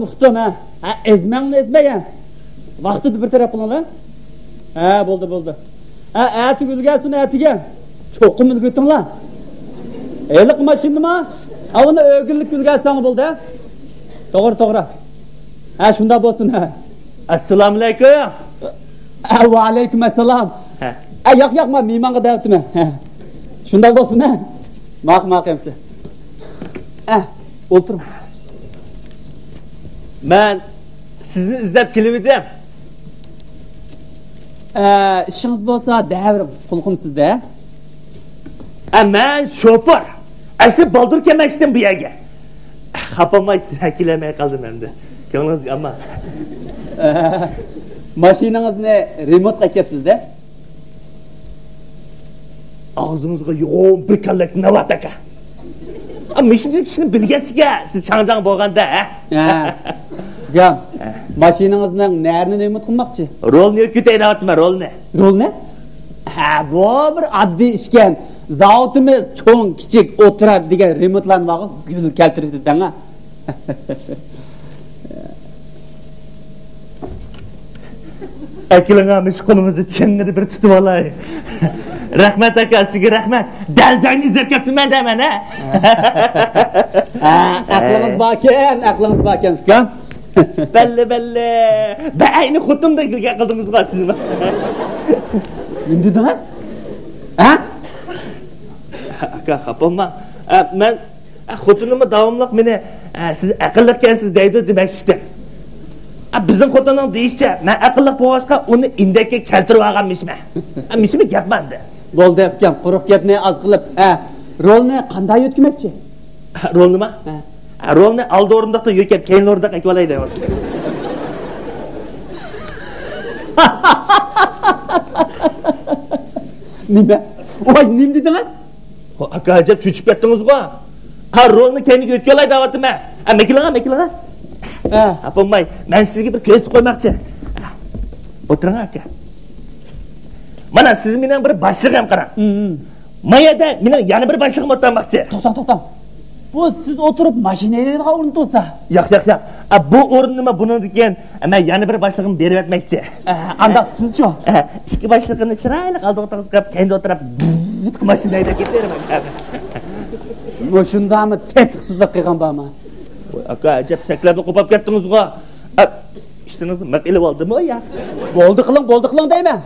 uqdim ha. Ezmangni ezmay. Vaqtida bir taraf qilinglar. Ha, bo'ldi. Ati gulgasin atiga. Cho'qim ulgutinglar. Eliq mashinami? Avuni o'gillik gulgasang bo'ldi. To'g'ri. Ha, shunda bo'lsin ha. Assalomu alaykum. Va alaykum assalom. Yo'q, men mehmonga da'vatman. Shunda bo'lsin ha. Maqmaqamsi. O'tir. Men sizni izlab kelib edim. İşiniz bo'lsa, davrim, qulqim sizda. Men shopir. Asli baldur kelmoqchidim bu yerga. Xapamay kelamay qoldim endi. Ko'nglingiz amma. Mashinangizni remont qilyapsiz-da? Og'zingizga yo'q bir kallak navat aka. Mishinchilik ishini bilgasiga siz changjang bo'lganda, Gam, mashinangizning narini remont qilmoqchi? Rolni ko'tayapman, rolni. Rolni? Bu bir oddiy ishkan. Zavodimiz cho'ng, kichik o'tiradi degan remontlarni vaqt gul keltiribdi-da. Akilingamiz qo'lingizni chingida bir tutib olay. Rahmat aka, sizga rahmat. Dal joyni izlab kelibman deyman, ha. Aqlingiz bor ekan, ukam. Balle. Bayni xutimda kelgan qildingiz-ku sizmi? Nima dedingiz? Aka, xapamman. Men xotinimni davomli meni siz aqllatgansiz deydi demoqchi. Bizning xotinning deyishcha, men aqlli bo'lg'achqa uni indakka keltirib olganmishman. Mishmi gapmanda. Bo'ldi, ukam, quruq gapni oz qilib, rolni qanday yutmoqchi? Rolnimi? Rolni oldi o'rindiqda yo'kab, keyin o'rindiqqa qo'yib olay deyapti. Nima? Voy, nima dedingiz? Aka, ajab cho'chib ketdingiz-ku. Rolni keyinga o'tib olay deyapman. Mekilaga. Apamay, men sizga bir ko'z qo'ymoqchi. O'tiring aka. Mana siz mening bir boshlig'im qarang. Mayada mening yana bir boshlig'im o'tirmoqchi. To'xtam. Bu siz o'tirib mashinaga o'rin to'sa. Yo'q. Bu o'rin nima buni degan, men yana bir boshlig'im berib o'tmoqchi. Andaq sizchi? Ikki boshlig'imni chiroyli qaldoqtag'iz qilib, keyin o'tirib mashinaga ketaverman. Shundami tetik-sizlik qilgan bormi? Aka, ajab saklarni qo'pab ketdingiz-ku. İştinizni maqilib oldimi ya? Bo'ldi qiling deyman.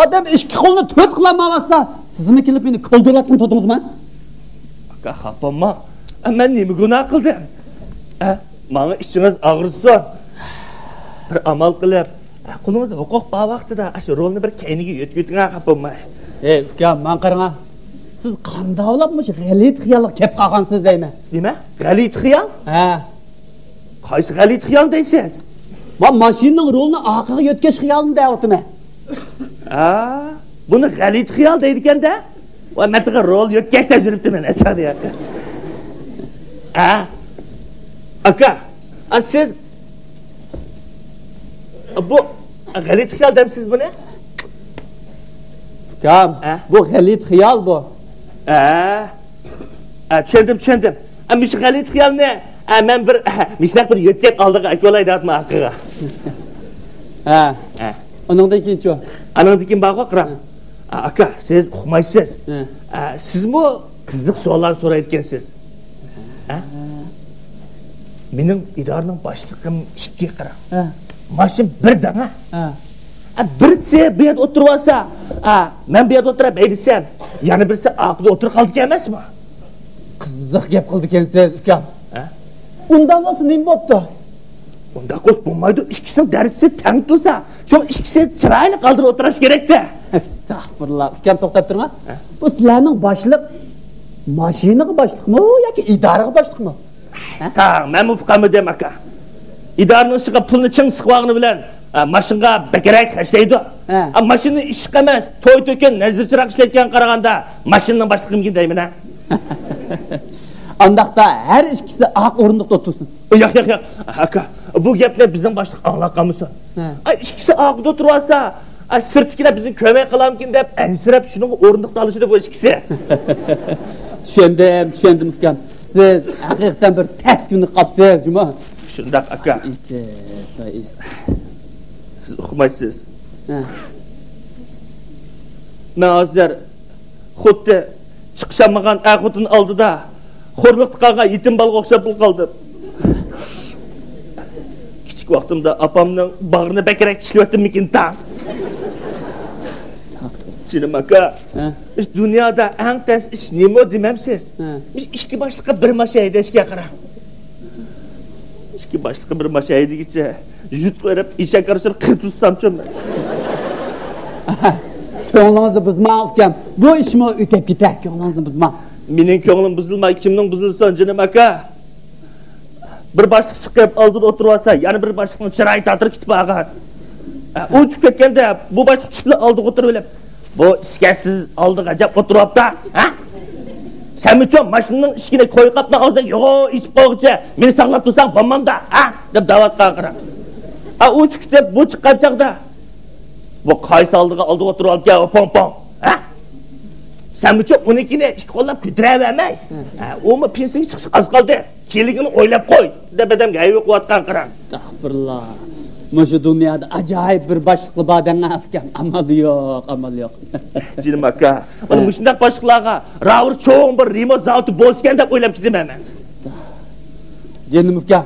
Odam ikki qo'lni to'rt qilamasa, sizmi kelib meni qo'ldolatgan todingizmi? Aka, xapamman. Men nima gunoh qildim? Menga ishingiz og'risa, bir amal qilib, qo'lingizda huquq bor vaqtida shu rolni bir keyniga yetkazing, xapamman. Ukam, men qarang. Siz qanday olabmış g'alit xiyolga kelib qolgansiz deyman. Nima? G'alit xiyol? Qaysi g'alit xiyol deysiz? Men mashinaning rolini orqaga yetkazish xiyolini deyapman. Buni g'alit xiyol deydi ekanda? Va mataga rol yetkazishda yuribdiman achoqda yoqqa. Aka, siz bu g'alit xiyol demsiz buni? Ukam, bu g'alit xiyol bu. Tushundim. Mish g'alit xiyolni men bir mishnaq bir yetkazib oldiga aytolay deyapman aqaga. Ondan keyin-chi? Andan keyin baqa qiram. Aka, siz uqmaysiz. Sizmi qiziq savollar so'rayotgansiz? Mening idoraning boshlig'im ishga qarang. Mashin bir dana. Birisi bu yerda o'tirib olsa, men bu yerda o'tirib aytsam, yana birisi aqda o'tirib qoldi emasmi? Qiziq gap qildi ekansiz, ukam. Undan bo'lsa nima bo'pti? Unda qo'sh bo'lmaydi, ikkisining darajasi teng tursa, shu ikkisi chiroyli qoldirib o'tirish kerak-da. Astagfirullah. Ukam to'xtab turma. Bu sizlarning boshliq mashinaga boshliqmi yoki idoraga boshliqmi? Men mufqami dem aka. İdarenin işiga pulni ching siqvog'ini bilan mashinga bakarak hashlaydi. Mashina ish emas, to'y to'kin nazirchiroq ishlayotgan qaraganda mashinaning boshlig'imga deyman. Andaqda her ikkisi aq o'rindiqda o'tirsin. Yo'q. Aka, bu gapni bizning boshliq anglaqamisa. Ikkisi aqda o'tirsa, sirtiklar bizni ko'mak qilamkin deb ansirab shuning o'rindiqda olishida bu ikkisi. Tushundim ukam. Siz haqiqatan bir test kunni qopsiz, juma. Shundaq aka. Siz uqmaysiz. Men hozir xuddi chiqishamagan aqotin oldida xo'rliqda qolgan yetim bolaga o'xshab qoldim. Kichik vaqtimda opamning bag'rini bakrak tishlayotganmikin tang. Jinim aka, biz dunyoda eng tez ish nima demamsiz? Biz ikki boshliqqa bir masha haydashga qara. Ikki boshliqqa bir masha haydagicha yut qo'yib eshak arasida qirtussam-chi. Ko'nglingizni buzma ukam. Bu ishmi o'tib ketar, ko'nglingizni buzma. Mening ko'nglim buzilmay, kimning buzilsin, jinim aka. Bir boshliq chiqib oldida o'tirib olsa, yana bir boshliqning chiroyi tatirib ketib qolgan. U chiqib ketganda bu boshliq chiqib oldiga o'tirib olib, bu ishga siz oldiga jab o'tiribdi, ha? Sen uchun mashinaning ishini qo'yib qapni hozir yo'q, ichib qo'yguncha, meni saqlab tursang bo'lmamda, ha? deb da'vat qilgan. U chiqib bu chiqqan chaqda bu qaysi oldiga o'tirib olgan pom-pom, ha? Sen uchun unikini ikki qo'llab ko'tiravermay. Umi pensiyaga chiqish az qoldi. Keligini o'ylab qo'y deb odamga ayb qo'yatgan qiran. Astag'firullah. Mana dunyoda ajoyib bir boshliqli bodanga afkam. Amal yo'q. Jinim aka, mana shunday boshliqlarga ravr cho'ng bir remont zavodi bo'lgan deb o'ylab ketaman men. Jinim aka,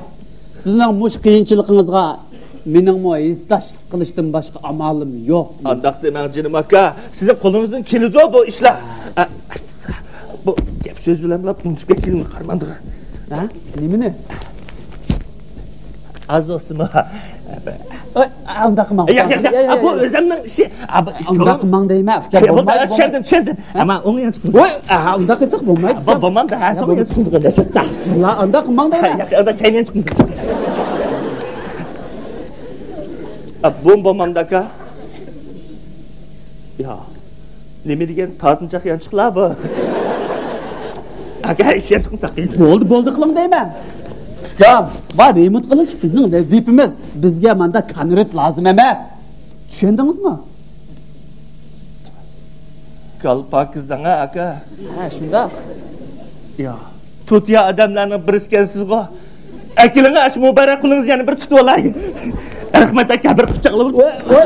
sizning mush qiyinchiligingizga mening mo hissdoshlik qilishdan boshqa amalim yo'q. Andaq demang jinim aka, sizning qo'lingizdan keladi bu ishlar. Bu gap so'z bilan bunchga kelmay qarmandiga. Ha? Nimani? Azosima. Undaq qilmang. Bu o'zimning ishi. Undaq qilmang deyman. Tushundim. Ama onu yanlış kılsın. Voy, undaq qilsak bo'lmaydi. Babam da her zaman yanlış kılsın. Undaq qilmang deyman. Unda keyin yanlış kılsın. Babam da ka. Ya. Nima degan tortinchoq yanchiqlar bu? Aka ish yanchiqsak deydi. Bo'ldi qiling deyman. Ukam, va remont qilish bizning vazifamiz. Bizga menda konvert lozim emas. Tushundingizmi? Kalpakizdan aka. Ha, shundoq. Ya, tutiya odamlarning birisikansiz-ku. Akilingga ash muborak qilingiz yana bir tutib olay. Rahmat aka, bir quchoqlab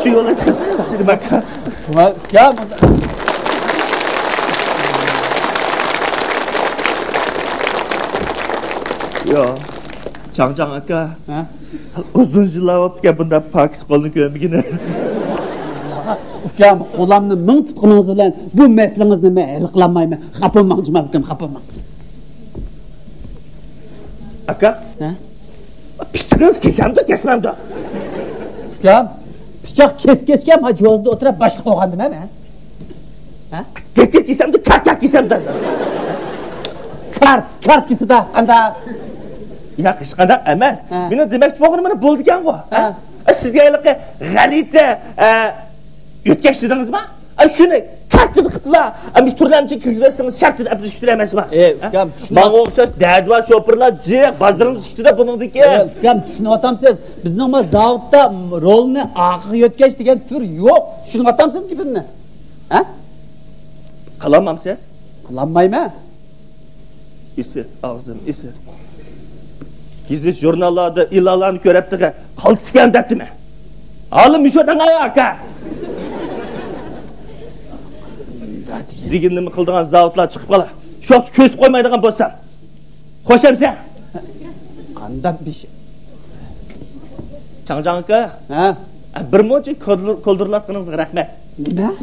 shu yo'lga chiqsin aka. Va ukam, yo, Changchang aka. Uzun yillar o'tgan bunda pakis qo'lni ko'migini. Ukam, qo'limni ming tutqiningiz bilan bu maslangizni men hal qilolmayman. Xafa bo'lmangchiman ukam, xafa bo'lmang. Aka? Pichoqingiz kesamdi, kesmamdi? Ukam, pichoq keskechga majozda o'tirib boshqa qo'ygandim men. Ha? Tek kesamdi, kart kesamdi. Kart kesida qanda ya hech qanday emas. Meni demoqchi bo'lganim mana bo'ldi-ku. Sizga iliqi g'alita o'tkazdiringizmi? Shuni kartni qildilar. Biz turlarni kirgizsangiz shart deb aytishdir emasmi? Ukam, menga o'xshash dadva shopirlar jiq bazdiringiz ichida buningdiki. Ukam, tushunyapsiz? Bizning ma zavodda rolni oqiga o'tkazish degan tur yo'q. Tushunyapsiz gapimni? Ha? Qilamansiz? Qilamayman. Isi, ağzım, isi. Gizli jurnallarda ilalarını görüptüğü kaltışken deptimi. Alın bir şodan aka. Diginini mi kıldığın zavutlar çıkıp kala. Şok köz koymaydığın bolsam. Hoşam sen. Qanday bir şey. Changchang aka. Bir muncha ko'ldirlatganingizga rahmat. Nima?